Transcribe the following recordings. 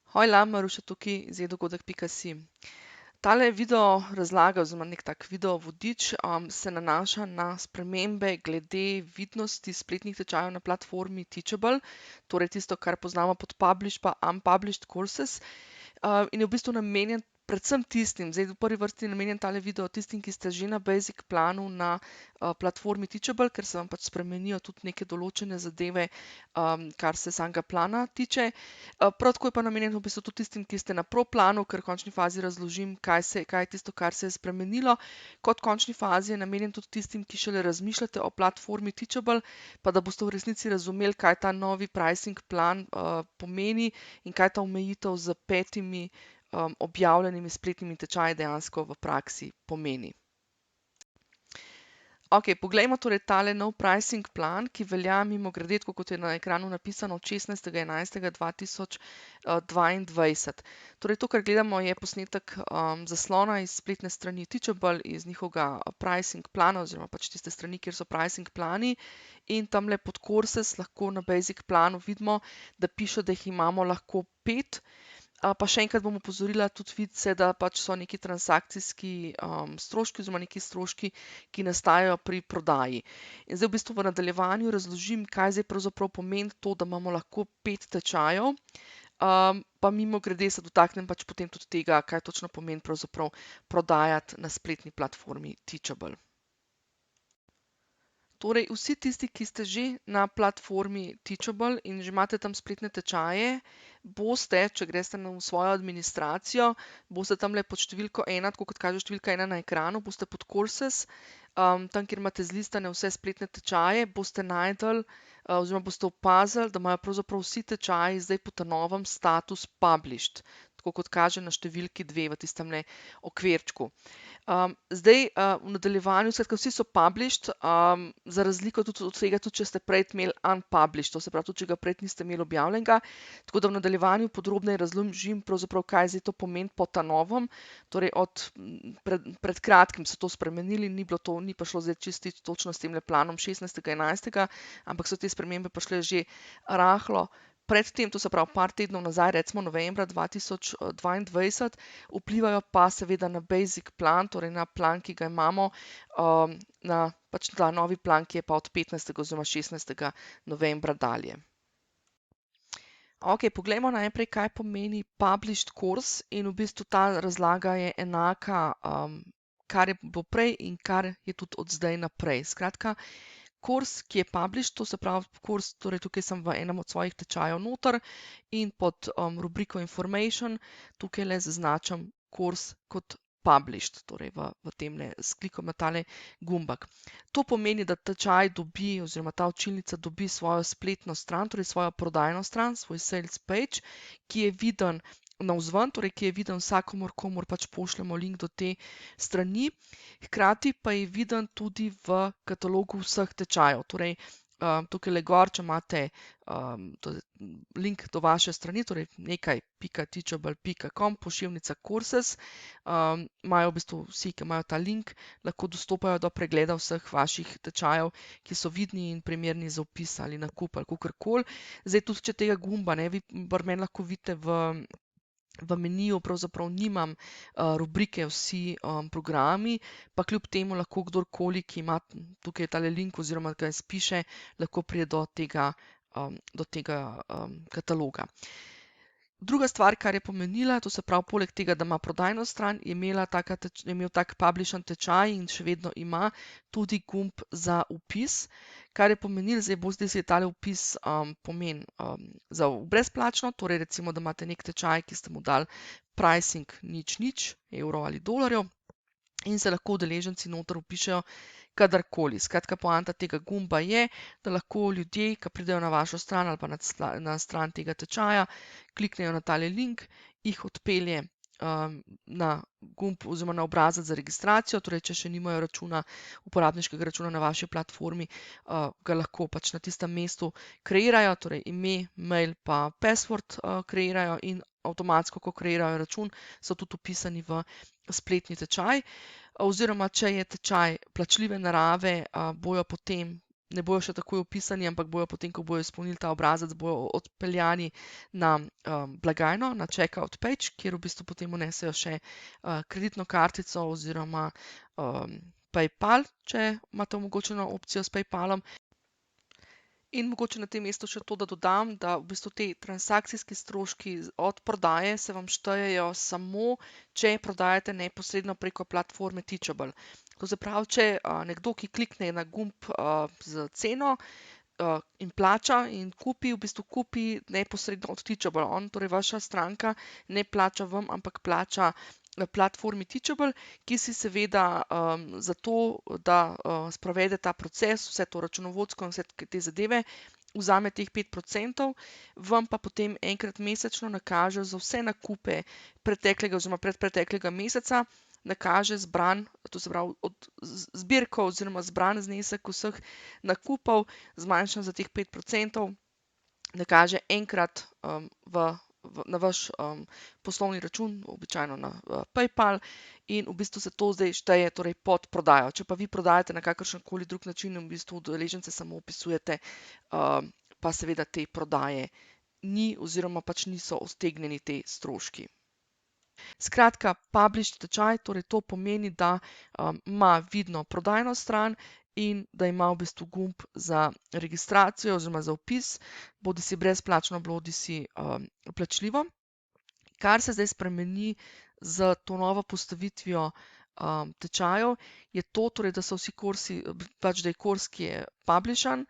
Hojla, Maruša tukaj iz e-dogodek.si. Tale video razlaga oziroma nek tak video vodič se nanaša na spremembe glede vidnosti spletnih tečajev na platformi Teachable, torej tisto, kar poznamo pod published pa unpublished courses, in je v bistvu namenjen predvsem tistim, zdaj v prvi vrsti je namenjen tale video tistim, ki ste že na basic planu na platformi Teachable, ker se vam pač spremenijo tudi neke določene zadeve, kar se samega plana tiče. Prav tako je pa namenjen v bistvu tudi tistim, ki ste na pro planu, ker v končni fazi razložim, kaj je tisto, kar se je spremenilo. Kot končni fazi je namenjen tudi tistim, ki šele razmišljate o platformi Teachable, pa da boste v resnici razumeli, kaj ta novi pricing plan pomeni in kaj ta omejitev z 5 objavljenimi spletnimi tečaji dejansko v praksi pomeni. Ok, poglejmo torej tale nov pricing plan, ki velja mimogrede, tako kot je na ekranu napisano, od 16.11.2022. Torej to, kar gledamo, je posnetek zaslona iz spletne strani Teachable, iz njihovega pricing plana oziroma pač tiste strani, kjer so pricing plani, in tamle pod courses lahko na basic planu vidimo, da piše, da jih imamo lahko 5. Pa še enkrat bom opozorila, tudi vidi se, da pač so neki transakcijski stroški oziroma neki stroški, ki nastajajo pri prodaji. In zdaj v bistvu v nadaljevanju razložim, kaj zdaj pravzaprav pomeni to, da imamo lahko 5 tečajev, pa mimogrede se dotaknem pač potem tudi tega, kaj točno pomeni pravzaprav prodajati na spletni platformi Teachable. Torej, vsi tisti, ki ste že na platformi Teachable in že imate tam spletne tečaje, boste, če greste v svojo administracijo, boste tamle pod številko 1, tako kot kaže številka 1 na ekranu, boste pod courses, tam, kjer imate zlistane vse spletne tečaje, boste najdli oziroma boste opazili, da imajo pravzaprav vsi tečaji zdaj po novem status published, tako kot kaže na številki 2 v tistemle okvirčku. Zdaj v nadaljevanju, skratka, vsi so published, za razliko tudi od tega, tudi če ste prej imeli unpublished, to se pravi, tudi če ga prej niste imeli objavljenega, tako da v nadaljevanju podrobneje razložim pravzaprav, kaj zdaj to pomeni po ta novem, torej od pred kratkim so to spremenili, ni pa šlo zdaj čisti točno s temle planom 16.11., ampak so te spremembe prišle že rahlo predtem, to se pravi par tednov nazaj, recimo novembra 2022, vplivajo pa seveda na basic plan, torej na plan, ki ga imamo, na pač ta novi plan, ki je pa od 15. oziroma 16. novembra dalje. Ok, poglejmo najprej, kaj pomeni published course, in v bistvu ta razlaga je enaka, kar je bilo prej in kar je tudi od zdaj naprej. Skratka, kurs, ki je published, to se pravi kurs, torej tukaj sem v enem od svojih tečajev noter in pod rubriko information tukaj le zaznačam kurs kot published, torej v temle s klikom na tale gumbek. To pomeni, da tečaj dobi oziroma ta učilnica dobi svojo spletno stran, torej svojo prodajno stran, svoj sales page, ki je viden navzven, torej ki je viden vsakomur, komur pač pošljemo link do te strani, hkrati pa je viden tudi v katalogu vseh tečajev. Torej, tukaj le gor, če imate link do vaše strani, torej nekaj.teachable.com, pošiljnica courses, imajo v bistvu vsi, ki imajo ta link, lahko dostopajo do pregleda vseh vaših tečajev, ki so vidni in primerni za vpis ali nakup ali kakorkoli. Zdaj tudi, če tega gumba ne, vi pri meni lahko vidite v meniju pravzaprav nimam rubrike vsi programi, pa kljub temu lahko kdorkoli, ki ima tukaj tale link oziroma ga spiše, lahko pride do tega kataloga. Druga stvar, kar je pomenila, to se pravi, poleg tega, da ima prodajno stran, je imel tak publishen tečaj in še vedno ima tudi gumb za vpis, kar je pomenilo, zdaj se je tale vpis pomen za brezplačno, torej recimo, da imate nek tečaj, ki ste mu dali pricing 0,0 evrov ali dolarjev in se lahko udeleženci noter vpišejo kadarkoli. Skratka, poanta tega gumba je, da lahko ljudje, ki pridejo na vašo stran ali pa na stran tega tečaja, kliknejo na tale link, jih odpelje na gumb oziroma na obrazec za registracijo, torej če še nimajo računa, uporabniškega računa na vaši platformi, ga lahko pač na tistem mestu kreirajo, torej ime, mail pa password kreirajo in avtomatsko, ko kreirajo račun, so tudi vpisani v spletni tečaj. Oziroma, če je tečaj plačljive narave, bojo potem ne bojo še takoj opisani, ampak bojo potem, ko bojo izpolnili ta obrazec, bojo odpeljani na blagajno, na checkout page, kjer v bistvu potem vnesejo še kreditno kartico oziroma PayPal, če imate omogočeno opcijo s PayPalom. In mogoče na tem mestu še to, da dodam, da v bistvu te transakcijski stroški od prodaje se vam štejejo samo, če prodajate neposredno preko platforme Teachable. To se pravi, če nekdo, ki klikne na gumb z ceno in plača in kupi, v bistvu kupi neposredno od Teachable. Torej vaša stranka ne plača vam, ampak plača na platformi Teachable, ki si seveda za to, da sprovede ta proces, vse to računovodsko in vse te zadeve, vzame teh 5%, vam pa potem enkrat mesečno nakaže za vse nakupe preteklega oziroma predpreteklega meseca, nakaže zbran, to se pravi od zbirko oziroma zbran znesek vseh nakupov, zmanjšan za teh 5%, nakaže enkrat na vaš poslovni račun, običajno na PayPal, in v bistvu se to zdaj šteje torej pod prodajo. Če pa vi prodajate na kakršenkoli drug način in v bistvu udeležence samo opisujete, pa seveda te prodaje ni oziroma pač niso odtegnjeni te stroški. Skratka, published tečaj, torej to pomeni, da ima vidno prodajno stran in da ima v bistvu gumb za registracijo oziroma za vpis, bodisi brezplačno, bodisi plačljivo. Kar se zdaj spremeni z to novo postavitvijo tečajev, je to, torej, da so vsi kursi, pač da je kurs, ki je publishan,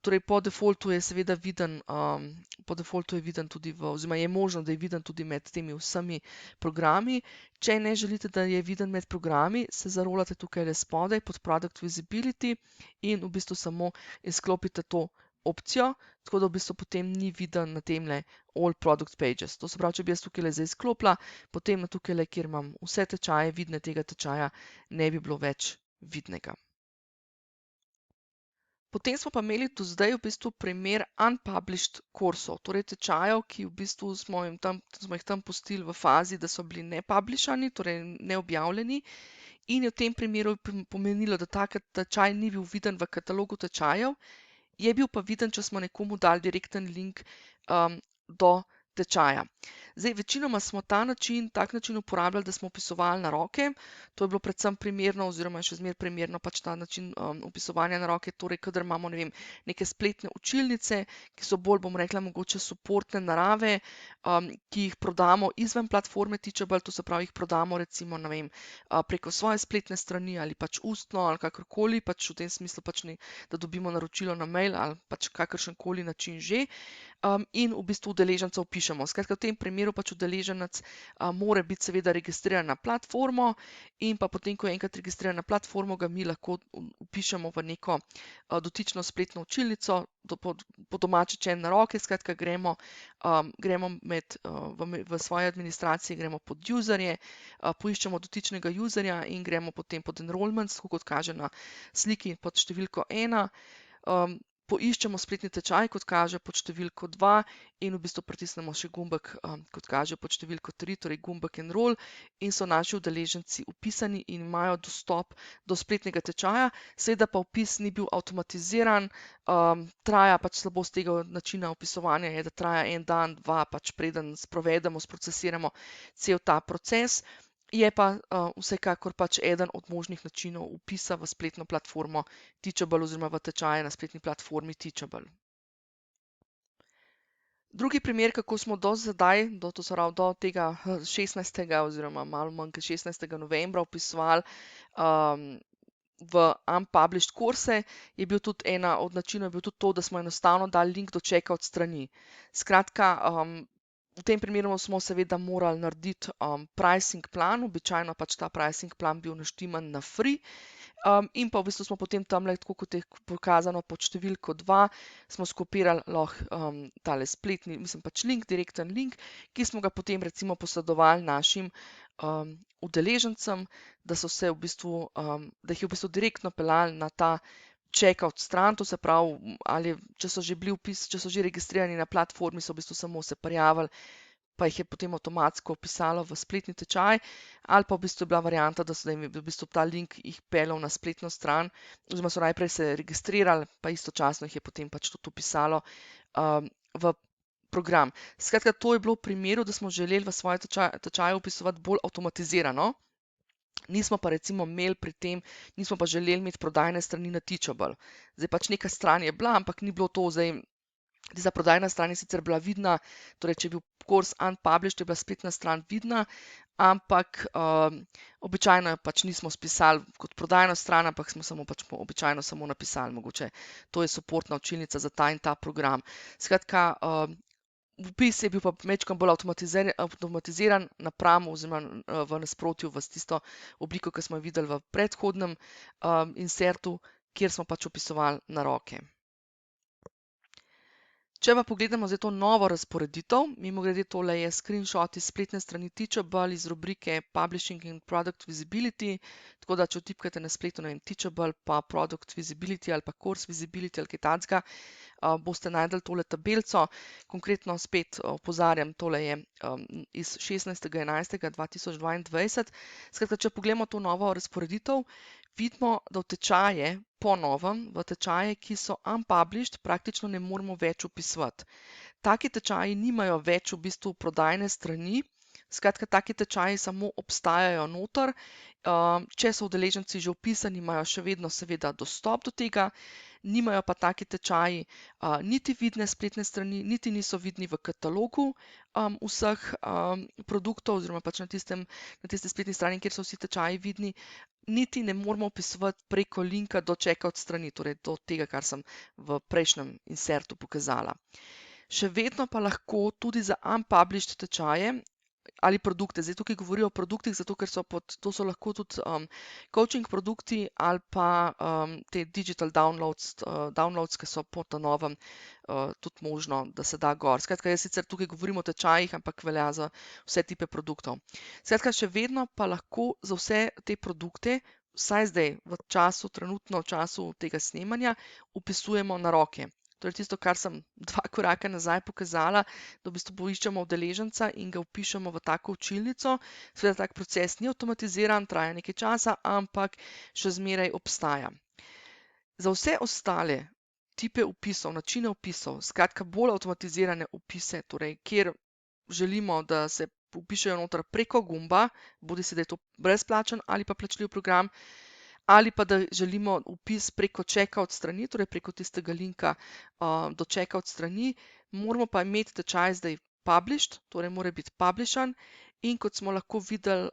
torej po defaultu je seveda viden, po defaultu je viden tudi oziroma je možno, da je viden tudi med temi vsemi programi. Če ne želite, da je viden med programi, se zarolate tukaj le spodaj pod Product Visibility in v bistvu samo izklopite to opcijo, tako da v bistvu potem ni viden na temle All Product Pages. To se pravi, če bi jaz tukaj le zdaj izklopila, potem na tukaj le, kjer imam vse tečaje vidne tega tečaja, ne bi bilo več vidnega. Potem smo pa imeli do zdaj v bistvu primer unpublished kursov, torej tečajev, ki v bistvu smo jih tam pustili v fazi, da so bili nepublishani, torej neobjavljeni, in je v tem primeru pomenilo, da ta tečaj ni bil viden v katalogu tečajev, je bil pa viden, če smo nekomu dali direkten link do tečaja. Zdaj, večinoma smo tak način uporabljali, da smo opisovali na roke. To je bilo predvsem primerno oziroma še zmeraj primerno pač ta način opisovanja na roke, torej kadar imamo, ne vem, neke spletne učilnice, ki so bolj, bom rekla, mogoče suportne narave, ki jih prodamo izven platforme Teachable, to se pravi, jih prodamo recimo, ne vem, preko svoje spletne strani ali pač ustno ali kakorkoli, pač v tem smislu pač da dobimo naročilo na mail ali pač kakršenkoli način že. In v bistvu udeleženca vpišemo. Skratka, v tem primeru pač udeleženec mora biti seveda registriran na platformo in pa potem, ko je enkrat registriran na platformo, ga mi lahko vpišemo v neko dotično spletno učilnico, po domače na roke, skratka gremo v svoji administraciji, gremo pod userje, poiščemo dotičnega userja in gremo potem pod enrollments, tako kot kaže na sliki pod številko 1. Poiščemo spletni tečaj, kot kaže pod številko 2 in v bistvu pritisnemo še gumbek, kot kaže pod številko 3, torej gumbek enroll, in so naši udeleženci vpisani in imajo dostop do spletnega tečaja. Seveda pa vpis ni bil avtomatiziran, traja pač slabost tega načina opisovanja je, da traja en dan, dva, pač preden sprovedemo, sprocesiramo cel ta proces. Je pa vsekakor pač eden od možnih načinov vpisa v spletno platformo Teachable oziroma v tečaje na spletni platformi Teachable. Drugi primer, kako smo do tega 16. oziroma malo manj kot 16. novembra vpisovali v unpublished kurse, je bil tudi ena od načinov, je bil tudi to, da smo enostavno dali link do checkout strani. Skratka, v tem primeru smo seveda morali narediti pricing plan, običajno pač ta pricing plan bil naštiman na free, in pa v bistvu smo potem tamle, tako kot je pokazano pod številko 2, smo skopirali lahko tale spletni, pač link, direkten link, ki smo ga potem recimo posredovali našim udeležencem, da so se v bistvu, da jih je v bistvu direktno peljali na ta checkout stran, to se pravi, ali če so že registrirani na platformi, so v bistvu samo se prijavili, pa jih je potem avtomatsko vpisalo v spletni tečaj, ali pa v bistvu je bila varianta, da so jim v bistvu ta link jih peljal na spletno stran, oziroma so najprej se registrirali, pa istočasno jih je potem pač tudi vpisalo v program. Skratka, to je bilo v primeru, da smo želeli v svoje tečaje vpisovati bolj avtomatizirano, nismo pa recimo imeli pri tem, nismo pa želeli imeti prodajne strani na Teachable. Zdaj pač neka stran je bila, ampak ni bilo to zdaj. Tista prodajna stran je sicer bila vidna, torej če je bil kurs unpublished, je bila spletna stran vidna, ampak običajno jo pač nismo spisali kot prodajno stran, ampak smo samo pač običajno samo napisali, mogoče to je supportna učilnica za ta in ta program. Skratka, vpis je bil pa mečkam bolj avtomatiziran napram oziroma v nasprotju v tisto obliko, ki smo jo videli v predhodnem insertu, kjer smo pač vpisovali na roke. Če pa pogledamo zdaj to novo razporeditev, mimogrede tole je screenshot iz spletne strani Teachable iz rubrike Publishing and Product Visibility, tako da če vtipkate na spletu, ne vem, Teachable pa Product Visibility ali pa Course Visibility ali kaj takega, boste najdeli tole tabelco. Konkretno spet opozarjam, tole je iz 16.11.2022. Skratka, če pogledamo to novo razporeditev, vidimo, da v tečaje, po novem, v tečaje, ki so unpublished, praktično ne moremo več vpisovati. Taki tečaji nimajo več v bistvu prodajne strani, skratka, taki tečaji samo obstajajo noter. Če so udeleženci že vpisani, imajo še vedno seveda dostop do tega, nimajo pa taki tečaji niti vidne spletne strani, niti niso vidni v katalogu vseh produktov, oziroma pač na tisti spletni strani, kjer so vsi tečaji vidni, niti ne moramo vpisovati preko linka do checkout strani, torej do tega, kar sem v prejšnjem insertu pokazala. Še vedno pa lahko tudi za unpublished tečaje ali produkte, zdaj tukaj govorijo o produktih, zato ker to so lahko tudi coaching produkti ali pa te digital downloads, ki so po ta novem tudi možno, da se da gor. Skratka, jaz sicer tukaj govorim o tečajih, ampak velja za vse tipe produktov. Skratka, še vedno pa lahko za vse te produkte, vsaj zdaj trenutno v času tega snemanja, vpisujemo na roke. Torej tisto, kar sem 2 koraka nazaj pokazala, da v bistvu poiščemo udeleženca in ga vpišemo v tako učilnico. Seveda tak proces ni avtomatiziran, traja nekaj časa, ampak še zmeraj obstaja. Za vse ostale tipe vpisov, načine vpisov, skratka bolj avtomatizirane vpise, torej kjer želimo, da se vpišejo noter preko gumba, bodisi da je to brezplačen ali pa plačljiv program, ali pa da želimo vpis preko checkout strani, torej preko tistega linka do checkout strani, moramo pa imeti tečaj zdaj published, torej mora biti publishan, in kot smo lahko videli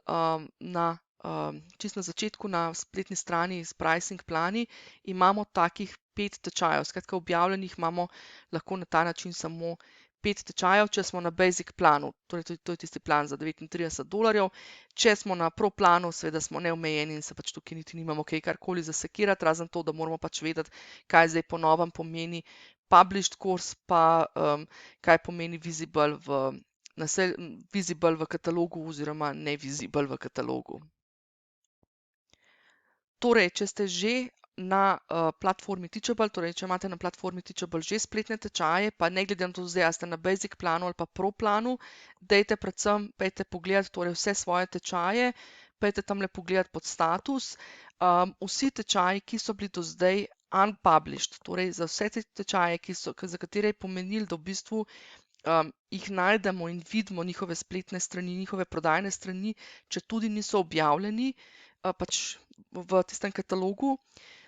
čisto na začetku na spletni strani s pricing plani, imamo takih 5 tečajev. Skratka, objavljenih imamo lahko na ta način samo 5 tečajev, če smo na basic planu, torej to je tisti plan za $39. Če smo na pro planu, seveda smo neomejeni in se pač tukaj niti nimamo kaj karkoli zasekirati, razen to, da moramo pač vedeti, kaj zdaj po novem pomeni published course, pa kaj pomeni visible v katalogu oziroma nevisible v katalogu. Torej, če ste že na platformi Teachable, torej če imate na platformi Teachable že spletne tečaje, pa ne glede na to zdaj, ali ste na basic planu ali pa pro planu, dajte predvsem, pejte pogledati torej vse svoje tečaje, pejte tamle pogledati pod status. Vsi tečaji, ki so bili do zdaj unpublished, torej za vse te tečaje, za katere je pomenilo, da v bistvu jih najdemo in vidimo njihove spletne strani, njihove prodajne strani, če tudi niso objavljeni pač v tistem katalogu,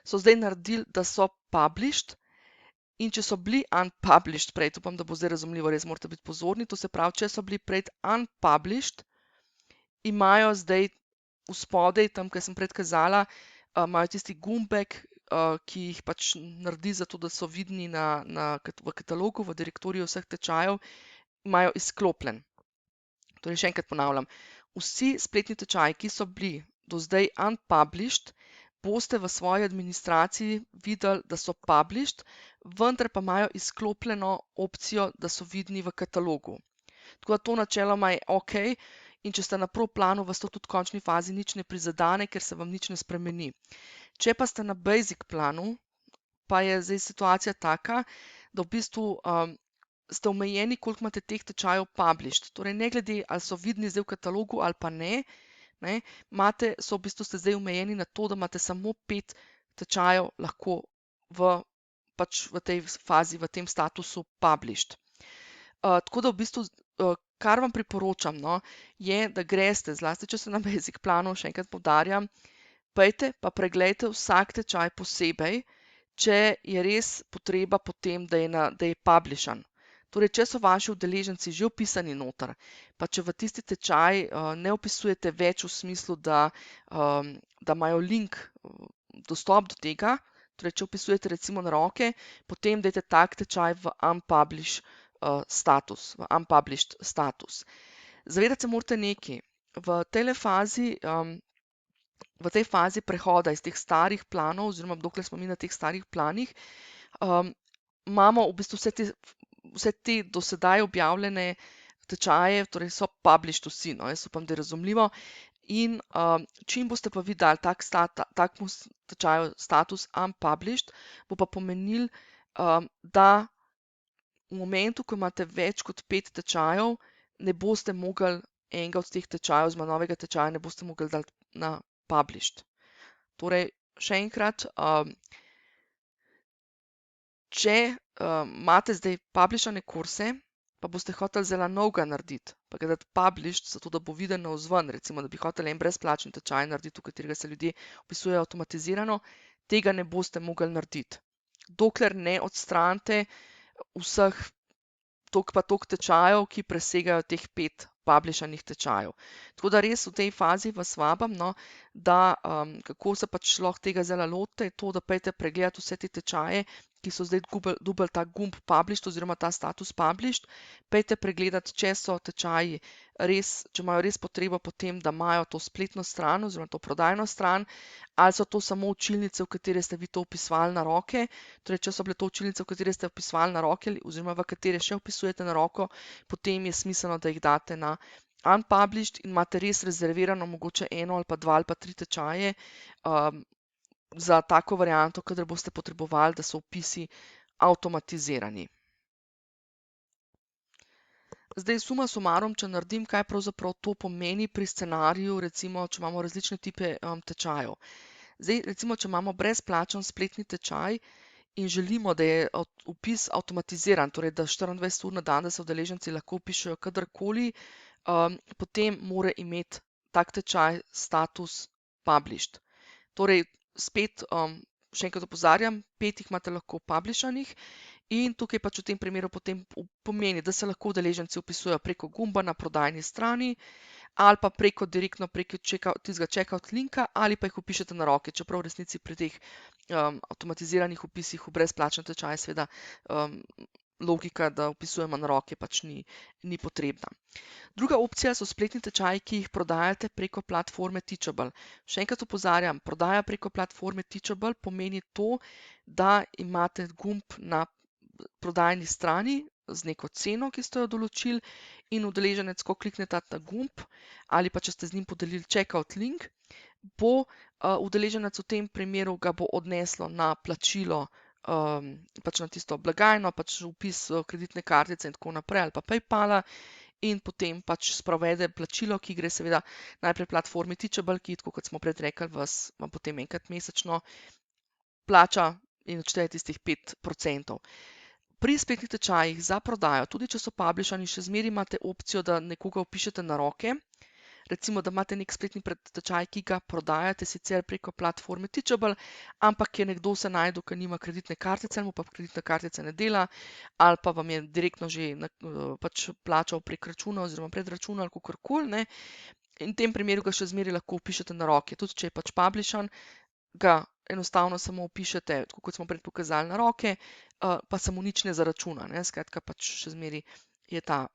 so zdaj naredili, da so published, in če so bili unpublished prej, upam, da bo zdaj razumljivo, res morate biti pozorni, to se pravi, če so bili prej unpublished, imajo zdaj v spodaj, tam, kjer sem predkazala, imajo tisti gumbek, ki jih pač naredi zato, da so vidni v katalogu, v direktoriju vseh tečajev, imajo izklopljen. Torej, še enkrat ponavljam, vsi spletni tečaji, ki so bili do zdaj unpublished, boste v svoji administraciji videli, da so published, vendar pa imajo izklopljeno opcijo, da so vidni v katalogu. Tako da to načeloma je ok, in če ste na pro planu, vas to tudi v končni fazi nič ne prizadene, ker se vam nič ne spremeni. Če pa ste na basic planu, pa je zdaj situacija taka, da v bistvu ste omejeni, koliko imate teh tečajev published. Torej, ne glede, ali so vidni zdaj v katalogu ali pa ne, v bistvu ste zdaj omejeni na to, da imate samo 5 tečajev lahko pač v tej fazi, v tem statusu published. Tako da v bistvu, kar vam priporočam, je, da greste, zlasti če ste na Basic planu, še enkrat poudarjam, pojdite pa preglejte vsak tečaj posebej, če je res potreba potem, da je publishan. Torej, če so vaši udeleženci že vpisani noter, pa če v tisti tečaj ne vpisujete več v smislu, da imajo link, dostop do tega, torej, če vpisujete recimo na roke, potem dajte tak tečaj v unpublished status. Zavedati se morate nekaj. V tej fazi prehoda iz teh starih planov, oziroma dokler smo mi na teh starih planih, imamo v bistvu vse te do sedaj objavljene tečaje, torej so published vsi, jaz upam, da je razumljivo. In čim boste pa vi dali takmu tečaju status unpublished, bo pa pomenil, da v momentu, ko imate več kot 5 tečajev, ne boste mogli enega od teh tečajev, oziroma novega tečaja, ne boste mogli dati na published. Torej, še enkrat, če imate zdaj publishane kurse, pa boste hoteli zelo novega narediti, pa ga dati published, zato da bo viden navzven, recimo, da bi hoteli en brezplačen tečaj narediti, v katerega se ljudje vpisujejo avtomatizirano, tega ne boste mogli narediti. Dokler ne odstranite vseh toliko tečajev, ki presegajo teh 5 publishanih tečajev. Tako da res v tej fazi vas vabam, da kako se pač lahko tega zelo lotite, je to, da pojdite pregledati vse te tečaje, ki so zdaj dobili ta gumb published oziroma ta status published. Pojdite pregledati, če so tečaji če imajo res potrebo potem, da imajo to spletno stran oziroma to prodajno stran, ali so to samo učilnice, v katere ste vi to vpisovali na roke. Torej, če so bile to učilnice, v katere ste vpisovali na roke oziroma v katere še vpisujete na roko, potem je smiselno, da jih date na unpublished in imate res rezervirano mogoče 1 ali pa 2 ali pa 3 tečaje za tako varianto, kadar boste potrebovali, da so vpisi avtomatizirani. Zdaj, suma sumarum, če naredim, kaj pravzaprav to pomeni pri scenariju, recimo, če imamo različne tipe tečajev. Zdaj, recimo, če imamo brezplačen spletni tečaj in želimo, da je vpis avtomatiziran, torej da 24 ur na dan, da se udeleženci lahko vpišejo kadarkoli, potem mora imeti tak tečaj status published. Torej, spet, še enkrat opozarjam, 5 jih imate lahko publishanih in tukaj pač v tem primeru potem pomeni, da se lahko udeleženci vpisujejo preko gumba na prodajni strani ali pa direktno preko tistega checkout linka ali pa jih vpišete na roke, čeprav v resnici pri teh avtomatiziranih vpisih v brezplačen tečaj seveda logika, da vpisujemo na roke, pač ni potrebna. Druga opcija so spletni tečaji, ki jih prodajate preko platforme Teachable. Še enkrat opozarjam, prodaja preko platforme Teachable pomeni to, da imate gumb na prodajni strani z neko ceno, ki ste jo določili, in udeleženec, ko klikne ta gumb, ali pa če ste z njim podelili checkout link, bo udeleženec v tem primeru ga bo odneslo na plačilo, pač na tisto blagajno, pač vpis kreditne kartice in tako naprej, ali pa PayPala, in potem pač sprovede plačilo, ki gre seveda najprej platformi Teachable, ki, tako kot smo prej rekli, vam potem enkrat mesečno plača in odšteje tistih 5%. Pri spletnih tečajih za prodajo, tudi če so publishani, še zmeraj imate opcijo, da nekoga vpišete na roke. Recimo, da imate nek spletni tečaj, ki ga prodajate sicer preko platforme Teachable, ampak je nekdo se našel, ki nima kreditne kartice, ali mu pa kreditna kartica ne dela, ali pa vam je direktno že pač plačal prek računa oziroma pred računa ali kakorkoli. In v tem primeru ga še zmeraj lahko vpišete na roke. Tudi če je pač publishan, ga enostavno samo vpišete, tako kot smo prej pokazali, na roke, pa se mu nič ne zaračuna. Skratka, pač še zmeraj je ta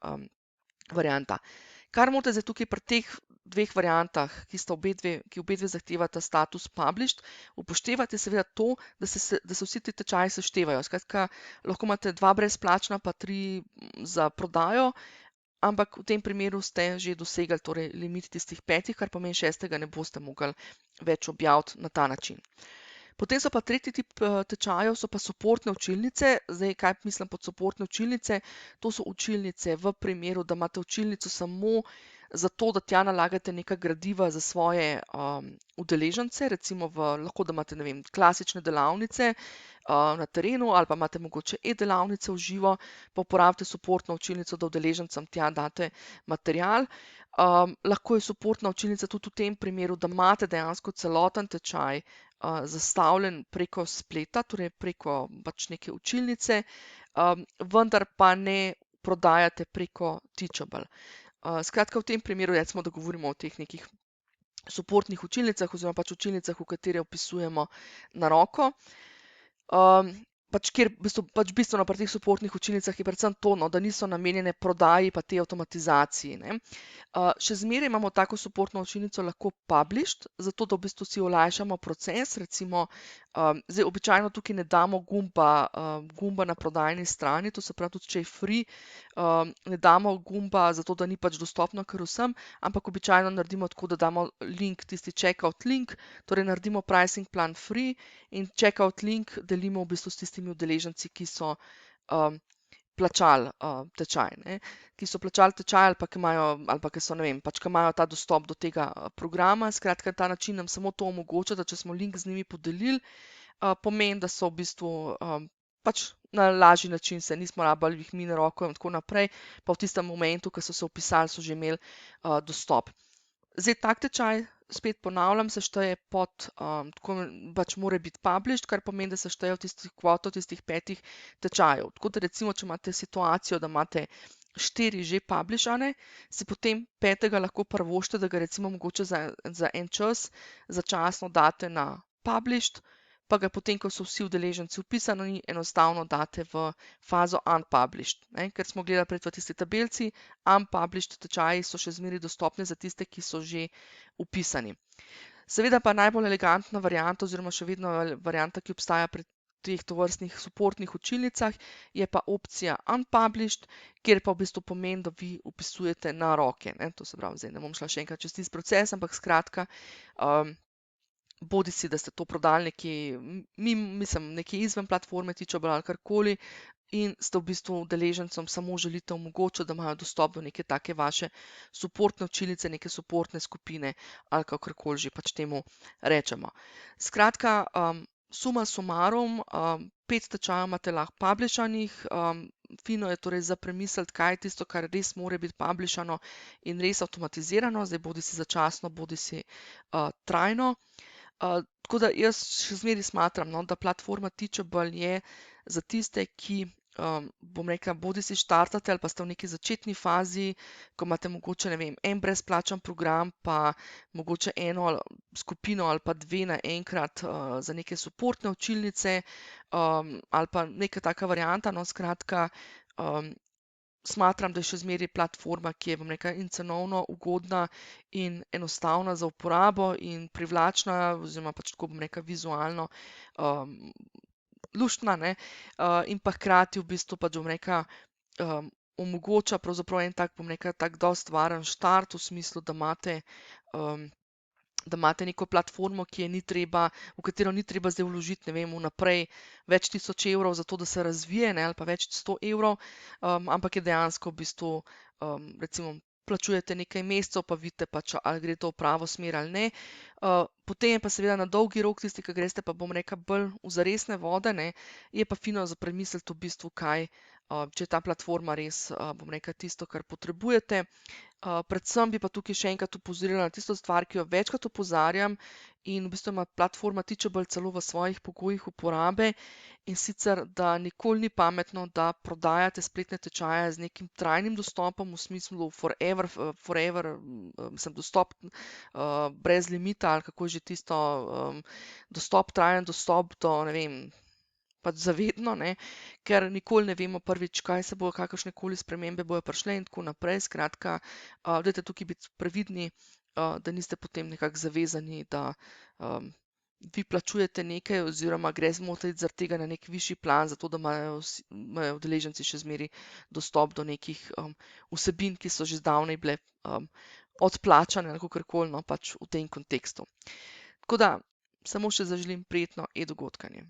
varianta. Kar morate zdaj tukaj pri teh dveh variantah, ki obe dve zahtevata status published, upoštevati seveda to, da se vsi ti tečaji seštevajo. Skratka, lahko imate 2 brezplačna, pa 3 za prodajo, ampak v tem primeru ste že dosegli torej limit tistih 5, kar pomeni 6. ne boste mogli več objaviti na ta način. Potem so pa tretji tip tečajev, so pa suportne učilnice. Zdaj, kaj mislim pod suportne učilnice? To so učilnice v primeru, da imate učilnico samo zato, da tja nalagate neka gradiva za svoje udeležence, recimo lahko, da imate, ne vem, klasične delavnice na terenu ali pa imate mogoče e-delavnice v živo, pa uporabite suportno učilnico, da udeležencem tja date material. Lahko je suportna učilnica tudi v tem primeru, da imate dejansko celoten tečaj zastavljen preko spleta, torej preko pač neke učilnice, vendar pa ne prodajate preko Teachable. Skratka, v tem primeru recimo, da govorimo o teh nekih suportnih učilnicah oziroma pač učilnicah, v katere vpisujemo na roko. Kjer bistveno pri teh suportnih učilnicah je predvsem to, no, da niso namenjene prodaji pa tej avtomatizaciji, ne. Še zmeraj imamo tako suportno učilnico lahko published, zato da v bistvu si olajšamo proces, recimo, zdaj običajno tukaj ne damo gumba na prodajni strani, to se pravi tudi, če je free, ne damo gumba, zato da ni pač dostopno kar vsem, ampak običajno naredimo tako, da damo link, tisti checkout link, torej naredimo pricing plan free in checkout link delimo v bistvu s tistimi udeleženci, ki so plačali tečaj, ne, ki so plačali tečaj ali pa ki so, ne vem, pač ki imajo ta dostop do tega programa. Skratka, ta način nam samo to omogoča, da če smo link z njimi podelili, pomeni, da so v bistvu pač na lažji način se nismo rabili jih mi na roko in tako naprej, pa v tistem momentu, ko so se vpisali, so že imeli dostop. Zdaj, tak tečaj, spet ponavljam, se šteje pod, pač mora biti published, kar pomeni, da se šteje v tistih kvoto, tistih 5 tečajev. Tako da recimo, če imate situacijo, da imate 4 že publishane, si potem 5. lahko privoščite, da ga recimo mogoče za en čas začasno date na published, pa ga potem, ko so vsi udeleženci vpisani, enostavno date v fazo unpublished, ne? Ker smo gledali prej v tisti tabelci, unpublished tečaji so še zmeraj dostopni za tiste, ki so že vpisani. Seveda pa najbolj elegantna varianta oziroma še vedno varianta, ki obstaja pri teh tovrstnih suportnih učilnicah, je pa opcija unpublished, kjer pa v bistvu pomeni, da vi vpisujete na roke, ne? To se pravi, zdaj ne bom šla še enkrat čez tisti proces, ampak skratka, bodisi, da ste to prodali nekje izven platforme Teachable ali karkoli in ste v bistvu udeležencem samo želite omogočiti, da imajo dostop do neke take vaše suportne učilnice, neke suportne skupine ali kakorkoli že pač temu rečemo. Skratka, suma sumarum, 5 tečajev imate lahko publishanih, fino je torej za premisliti, kaj je tisto, kar res mora biti publishano in res avtomatizirano, zdaj bodisi začasno, bodisi trajno. Tako da jaz še zmeraj smatram, no, da platforma Teachable je za tiste, ki, bom rekla, bodisi štartate ali pa ste v neki začetni fazi, ko imate mogoče, ne vem, en brezplačen program, pa mogoče eno skupino ali pa 2 naenkrat za neke suportne učilnice, ali pa neka taka varianta, no, skratka, smatram, da je še zmeraj platforma, ki je, bom rekla, in cenovno ugodna in enostavna za uporabo in privlačna oziroma pač tako, bom rekla, vizualno luštna, ne, in pa hkrati v bistvu pač, bom rekla, omogoča pravzaprav en tak, bom rekla, tak dosti varen štart v smislu, da imate neko platformo, v katero ni treba zdaj vložiti, ne vem, vnaprej več tisoč evrov za to, da se razvije, ne, ali pa več 100 evrov, ampak je dejansko v bistvu, recimo, plačujete nekaj mesecev, pa vidite pač, ali gre to v pravo smer ali ne. Potem je pa seveda na dolgi rok tisti, ki greste pa, bom rekla, bolj v zaresne vode, ne, je pa fino za premisliti v bistvu, kaj, če je ta platforma res, bom rekla, tisto, kar potrebujete. Predvsem bi pa tukaj še enkrat opozorila na tisto stvar, ki jo večkrat opozarjam in v bistvu ima platforma Teachable celo v svojih pogojih uporabe, in sicer, da nikoli ni pametno, da prodajate spletne tečaje z nekim trajnim dostopom v smislu forever, mislim, dostop brez limita ali kako je že tisto, trajen dostop do, ne vem, pač zavedno, ne, ker nikoli ne vemo prvič, kaj se bo, kakršnekoli spremembe bojo prišle in tako naprej. Skratka, dajte tukaj biti previdni, da niste potem nekako zavezani, da vi plačujete nekaj oziroma morate iti zaradi tega na nek višji plan, zato da imajo udeleženci še zmeraj dostop do nekih vsebin, ki so že zdavnaj bile odplačane ali kakorkoli, no, pač v tem kontekstu. Tako da, Samo še zaželim prijetno e-dogodkanje.